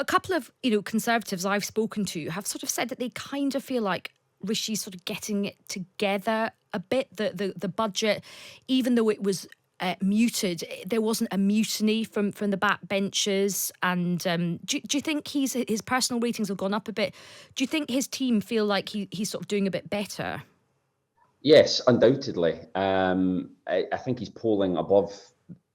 couple of, Conservatives I've spoken to have sort of said that they kind of feel like Rishi's sort of getting it together a bit. The budget, even though it was muted, there wasn't a mutiny from the backbenchers. And do you think his personal ratings have gone up a bit? Do you think his team feel like he's sort of doing a bit better? Yes, undoubtedly. I think he's polling above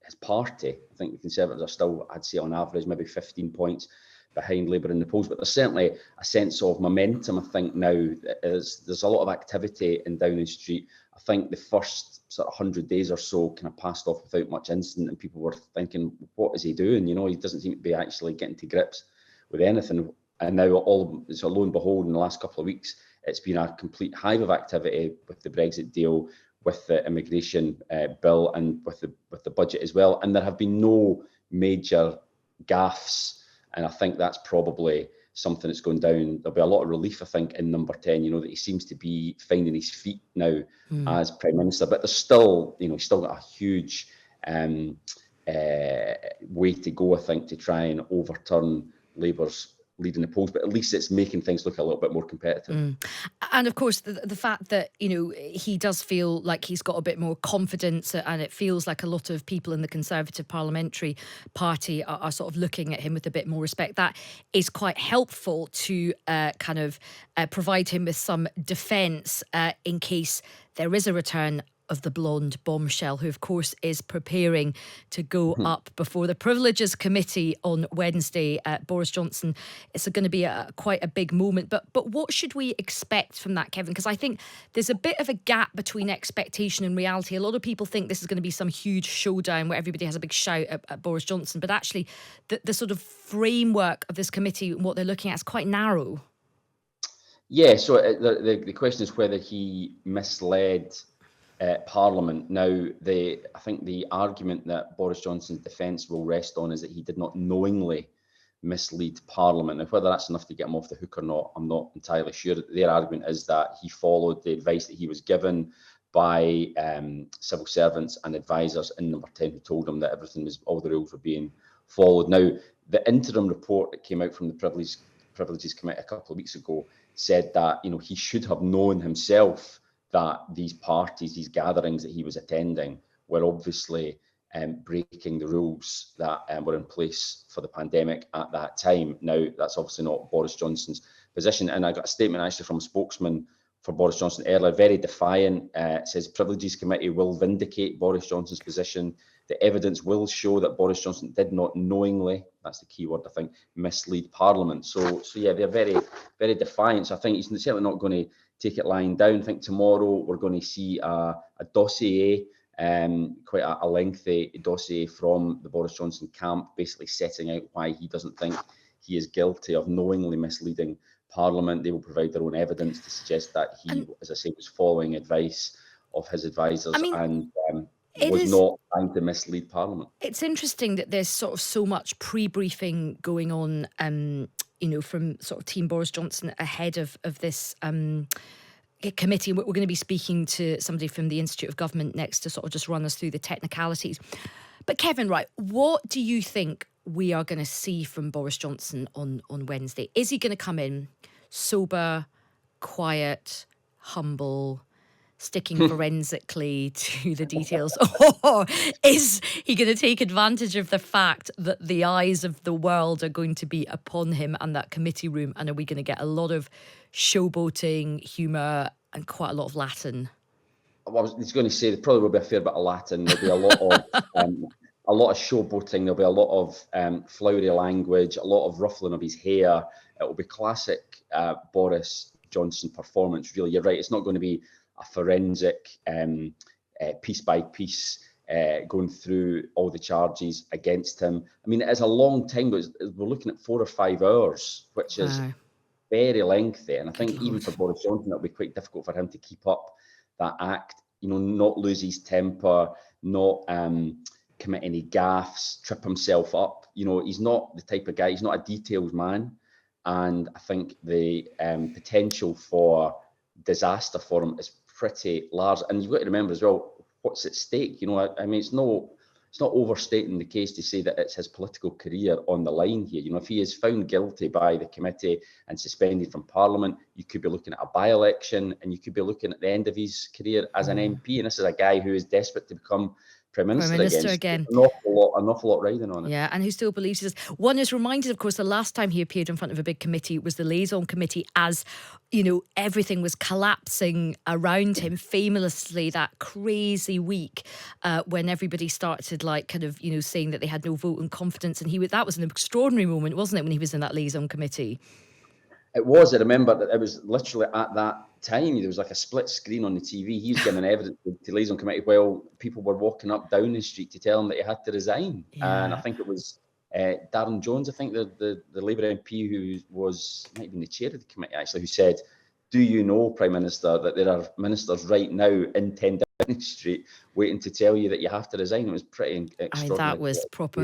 his party. I think the Conservatives are still, I'd say on average, maybe 15 points behind Labour in the polls, but there's certainly a sense of momentum, I think, now. There's a lot of activity in Downing Street. I think the first sort of 100 days or so kind of passed off without much incident, and people were thinking, what is he doing? He doesn't seem to be actually getting to grips with anything. And now so lo and behold, in the last couple of weeks, it's been a complete hive of activity with the Brexit deal, with the immigration bill, and with the budget as well. And there have been no major gaffes. And I think that's probably something that's going down. There'll be a lot of relief, I think, in number 10, that he seems to be finding his feet now as Prime Minister. But there's still, he's still got a huge way to go, I think, to try and overturn Labour's leading the polls, but at least it's making things look a little bit more competitive. And of course, the fact that, he does feel like he's got a bit more confidence, and it feels like a lot of people in the Conservative Parliamentary Party are sort of looking at him with a bit more respect. That is quite helpful to provide him with some defence in case there is a return of the blonde bombshell, who of course is preparing to go up before the Privileges Committee on Wednesday. Boris Johnson, it's going to be quite a big moment. But what should we expect from that, Kevin? Because I think there's a bit of a gap between expectation and reality. A lot of people think this is going to be some huge showdown where everybody has a big shout at Boris Johnson, but actually the sort of framework of this committee and what they're looking at is quite narrow. Yeah, so the question is whether he misled Parliament. Now, I think the argument that Boris Johnson's defence will rest on is that he did not knowingly mislead Parliament. Now, whether that's enough to get him off the hook or not, I'm not entirely sure. Their argument is that he followed the advice that he was given by civil servants and advisors in number 10, who told him that all the rules were being followed. Now, the interim report that came out from the Privileges Committee a couple of weeks ago said that he should have known himself that these parties, these gatherings that he was attending, were obviously breaking the rules that were in place for the pandemic at that time. Now, that's obviously not Boris Johnson's position. And I got a statement actually from a spokesman for Boris Johnson earlier, very defiant. It says, Privileges Committee will vindicate Boris Johnson's position. The evidence will show that Boris Johnson did not knowingly, that's the key word, I think, mislead Parliament. So yeah, they're very, very defiant. So I think he's certainly not going to take it lying down. I think tomorrow we're going to see a dossier, quite a lengthy dossier from the Boris Johnson camp, basically setting out why he doesn't think he is guilty of knowingly misleading Parliament. They will provide their own evidence to suggest that he, as I say, was following advice of his advisors and was not trying to mislead Parliament. It's interesting that there's sort of so much pre-briefing going on, from sort of Team Boris Johnson ahead of this committee. We're going to be speaking to somebody from the Institute of Government next to sort of just run us through the technicalities. But Kevin, right, what do you think we are going to see from Boris Johnson on Wednesday? Is he going to come in sober, quiet, humble, sticking forensically to the details? Or is he going to take advantage of the fact that the eyes of the world are going to be upon him and that committee room? And are we going to get a lot of showboating, humour, and quite a lot of Latin? Well, I was going to say there probably will be a fair bit of Latin. There'll be a lot of showboating. There'll be a lot of flowery language, a lot of ruffling of his hair. It will be classic Boris Johnson performance. Really, you're right. It's not going to be a forensic piece by piece going through all the charges against him. I mean, it is a long time, but we're looking at 4 or 5 hours, which is very lengthy. And I think even for Boris Johnson, it'll be quite difficult for him to keep up that act, not lose his temper, not commit any gaffes, trip himself up. He's not the type of guy, he's not a details man. And I think the potential for disaster for him is pretty large. And you've got to remember as well, what's at stake. I mean, it's no it's not overstating the case to say that it's his political career on the line here. You know, if he is found guilty by the committee and suspended from Parliament, you could be looking at a by-election, and you could be looking at the end of his career as an MP. And this is a guy who is desperate to become Prime Minister again. An awful lot riding on it. Yeah, and who still believes this. One is reminded, of course, the last time he appeared in front of a big committee was the liaison committee, as, you know, everything was collapsing around him. Famously, that crazy week when everybody started, like, kind of, you know, saying that they had no vote and confidence, and that was an extraordinary moment, wasn't it, when he was in that liaison committee? It was. I remember that it was literally at that time, there was like a split screen on the TV. He's giving evidence to the liaison committee while people were walking up Downing Street to tell him that he had to resign. Yeah. And I think it was Darren Jones, I think the Labour MP who might have been the chair of the committee actually, who said, "Do you know, Prime Minister, that there are ministers right now in 10 Downing Street waiting to tell you that you have to resign?" It was pretty extraordinary. I mean, that was proper